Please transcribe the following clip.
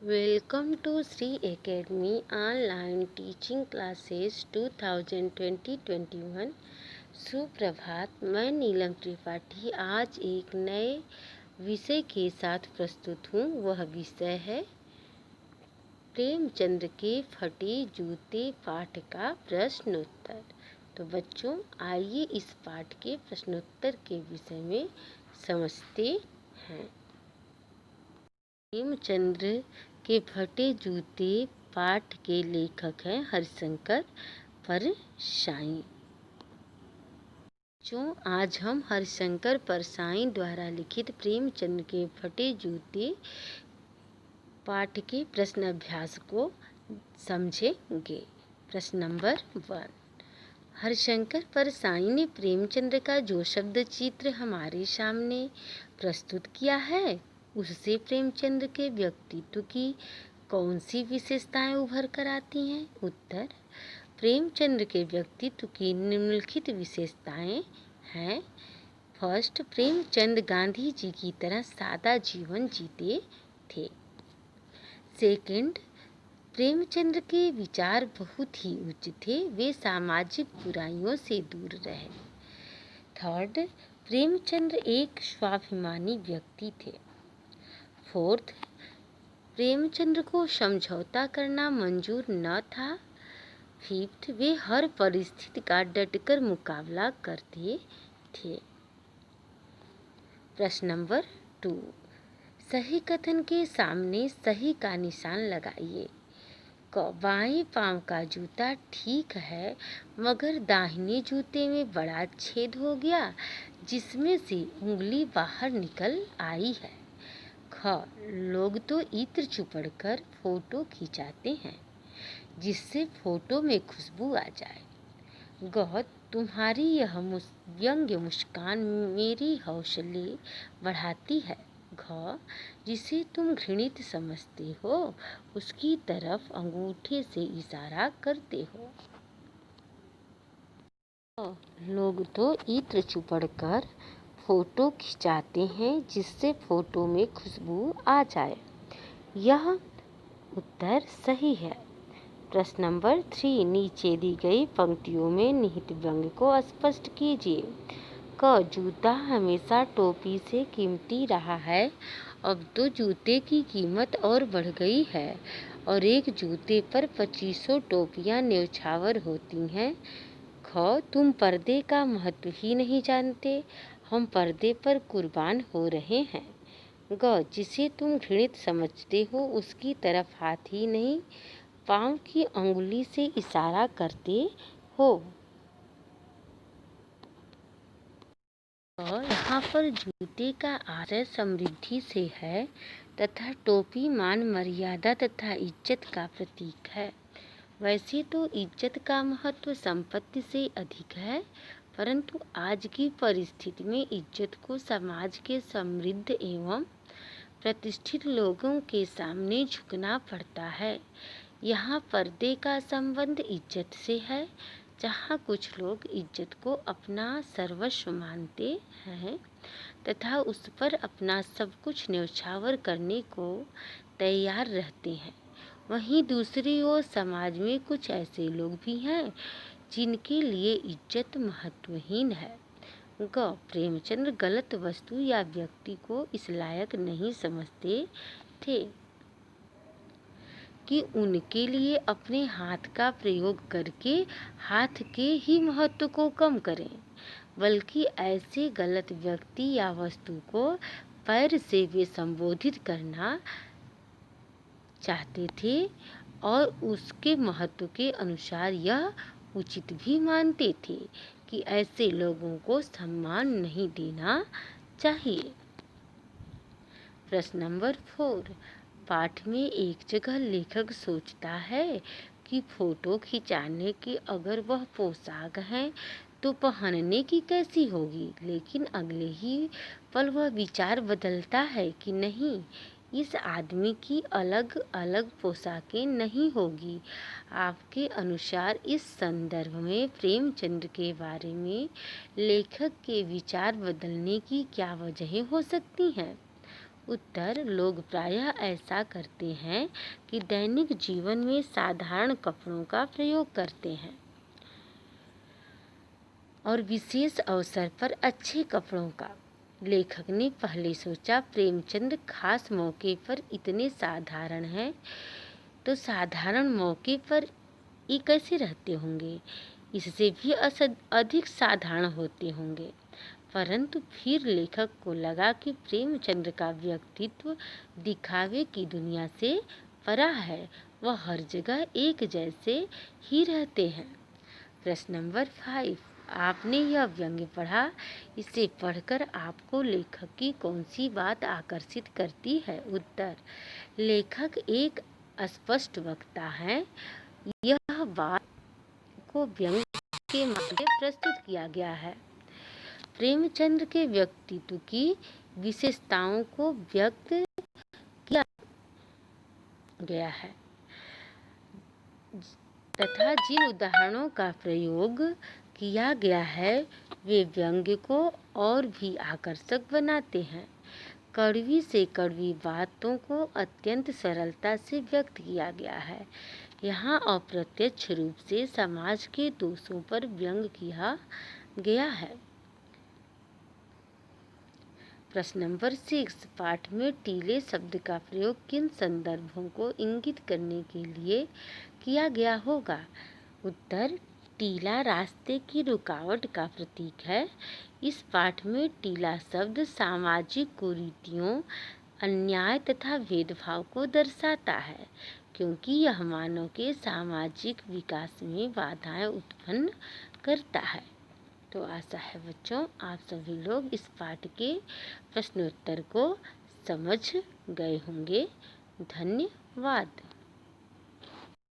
Welcome to Shri academy online teaching classes 2020-21। सुप्रभात। मैं नीलम त्रिपाठी आज एक नए विषय के साथ प्रस्तुत हूँ। वह विषय है प्रेमचंद्र के फटे जूते पाठ का प्रश्नोत्तर। तो बच्चों, आइए इस पाठ के प्रश्नोत्तर के विषय में समझते हैं। प्रेमचंद्र के फटे जूते पाठ के लेखक हैं हरिशंकर परसाई। आज हम हरिशंकर परसाई द्वारा लिखित प्रेमचंद्र के फटे जूते पाठ के प्रश्न अभ्यास को समझेंगे। प्रश्न नंबर 1। हरिशंकर परसाई ने प्रेमचंद्र का जो शब्द चित्र हमारे सामने प्रस्तुत किया है उससे प्रेमचंद्र के व्यक्तित्व की कौन सी विशेषताएं उभर कर आती हैं? उत्तर। प्रेमचंद्र के व्यक्तित्व की निम्नलिखित विशेषताएं हैं। फर्स्ट, प्रेमचंद गांधी जी की तरह सादा जीवन जीते थे। सेकंड, प्रेमचंद्र के विचार बहुत ही उच्च थे, वे सामाजिक बुराइयों से दूर रहे। थर्ड, प्रेमचंद्र एक स्वाभिमानी व्यक्ति थे। फोर्थ, प्रेमचंद्र को समझौता करना मंजूर न था। फिफ्थ, वे हर परिस्थिति का डटकर मुकाबला करते थे। प्रश्न नंबर 2। सही कथन के सामने सही का निशान लगाइए। बाएं पांव का जूता ठीक है, मगर दाहिने जूते में बड़ा छेद हो गया जिसमें से उंगली बाहर निकल आई है। ख, लोग तो इत्र चुपड़कर फोटो खिंचाते हैं जिससे फोटो में खुशबू आ जाए। ग, तुम्हारी यह व्यंग्य मुस्कान मेरी हौसले बढ़ाती है। घ, जिसे तुम घृणित समझते हो उसकी तरफ अंगूठे से इशारा करते हो। लोग तो इत्र चुपड़कर फोटो खिंचाते हैं जिससे फोटो में खुशबू आ जाए। यह उत्तर सही है। प्रश्न नंबर 3। नीचे दी गई पंक्तियों में निहित व्यंग्य को स्पष्ट कीजिए। क, जूता हमेशा टोपी से कीमती रहा है, अब तो जूते की कीमत और बढ़ गई है और एक जूते पर 2500 टोपियां न्यौछावर होती हैं। ख, तुम पर्दे का महत्व ही नहीं जानते, हम पर्दे पर कुर्बान हो रहे हैं। ग, जिसे तुम घृणित समझते हो उसकी तरफ हाथ ही नहीं पांव की अंगुली से इशारा करते हो। यहाँ पर जूते का आशय समृद्धि से है तथा टोपी मान मर्यादा तथा इज्जत का प्रतीक है। वैसे तो इज्जत का महत्व संपत्ति से अधिक है, परंतु आज की परिस्थिति में इज्जत को समाज के समृद्ध एवं प्रतिष्ठित लोगों के सामने झुकना पड़ता है। यहाँ पर्दे का संबंध इज्जत से है। जहाँ कुछ लोग इज्जत को अपना सर्वस्व मानते हैं तथा उस पर अपना सब कुछ न्यौछावर करने को तैयार रहते हैं, वहीं दूसरी ओर समाज में कुछ ऐसे लोग भी हैं जिनके लिए इज्जत महत्वहीन है। ग, प्रेमचंद्र गलत वस्तु या व्यक्ति को इस लायक नहीं समझते थे कि उनके लिए अपने हाथ का प्रयोग करके हाथ के ही महत्व को कम करें, बल्कि ऐसे गलत व्यक्ति या वस्तु को पैर से वे संबोधित करना चाहते थे और उसके महत्व के अनुसार यह उचित भी मानते थे कि ऐसे लोगों को सम्मान नहीं देना चाहिए। प्रश्न नंबर 4। पाठ में एक जगह लेखक सोचता है कि फोटो खिंचाने की अगर वह पोशाक है तो पहनने की कैसी होगी, लेकिन अगले ही पल वह विचार बदलता है कि नहीं, इस आदमी की अलग अलग पोशाकें नहीं होगी। आपके अनुसार इस संदर्भ में प्रेमचंद्र के बारे में लेखक के विचार बदलने की क्या वजहें हो सकती हैं? उत्तर, लोग प्रायः ऐसा करते हैं कि दैनिक जीवन में साधारण कपड़ों का प्रयोग करते हैं और विशेष अवसर पर अच्छे कपड़ों का। लेखक ने पहले सोचा प्रेमचंद खास मौके पर इतने साधारण हैं, तो साधारण मौके पर ये कैसे रहते होंगे, इससे भी अधिक साधारण होते होंगे। परंतु फिर लेखक को लगा कि प्रेमचंद का व्यक्तित्व दिखावे की दुनिया से परा है, वह हर जगह एक जैसे ही रहते हैं। प्रश्न नंबर 5, आपने यह व्यंग्य पढ़ा, इसे पढ़कर आपको लेखक की कौन सी बात आकर्षित करती है? उत्तर, लेखक एक स्पष्ट वक्ता है। यह बात को व्यंग्य के माध्यम से प्रस्तुत किया गया है। प्रेमचंद के व्यक्तित्व की विशेषताओं को व्यक्त किया गया है तथा जिन उदाहरणों का प्रयोग किया गया है वे व्यंग्य को और भी आकर्षक बनाते हैं। कड़वी से कड़वी बातों को अत्यंत सरलता से व्यक्त किया गया है। यहाँ अप्रत्यक्ष रूप से समाज के दोषों पर व्यंग किया गया है। प्रश्न नंबर 6, पाठ में टीले शब्द का प्रयोग किन संदर्भों को इंगित करने के लिए किया गया होगा? उत्तर, टीला रास्ते की रुकावट का प्रतीक है। इस पाठ में टीला शब्द सामाजिक कुरीतियों, अन्याय तथा भेदभाव को दर्शाता है, क्योंकि यह मानव के सामाजिक विकास में बाधाएं उत्पन्न करता है। तो आशा है बच्चों आप सभी लोग इस पाठ के प्रश्नोत्तर को समझ गए होंगे। धन्यवाद।